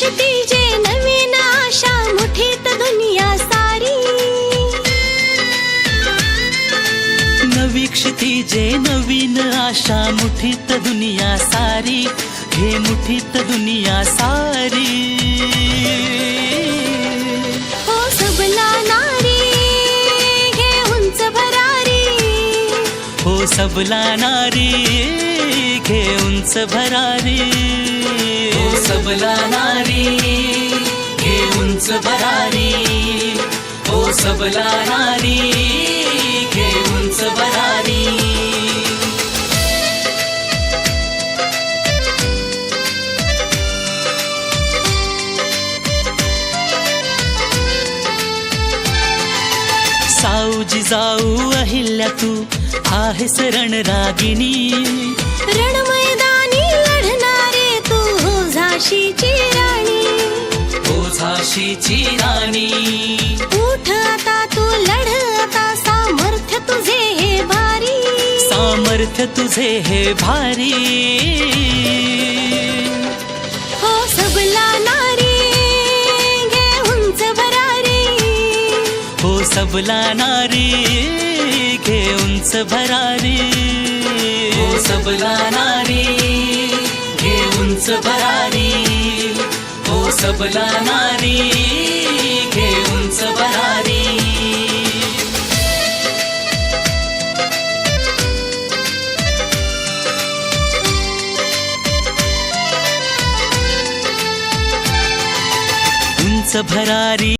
क्षितिजे नवीन आशा मुठीत दुनिया सारी, नवी क्षितिजे नवीन आशा मुठीत दुनिया सारी, घे मुठीत दुनिया सारी। हो सबला नारी घे उंच भरारी, हो सबला नारी घे उंच भरारी, हो सबला नारी घे उंच भरारी, हो सबला नारी घे उंच भरारी। साऊ जिजाऊ अहिल्या तू आहेस रणरागिणी, रण मैदानी लढणारे तू हो झाशीची राणी, हो झाशीची राणी। उठ आता तू लढ आता सामर्थ्य तुझे हे भारी, सामर्थ्य तुझे हे भारी। हो सबला नारी घे उंच भरारी, हो सबला नारी घे उंच भरारी, हो सबला नारी घे उंच भरारी, हो सबला नारी घे उंच भरारी। उंच भरारी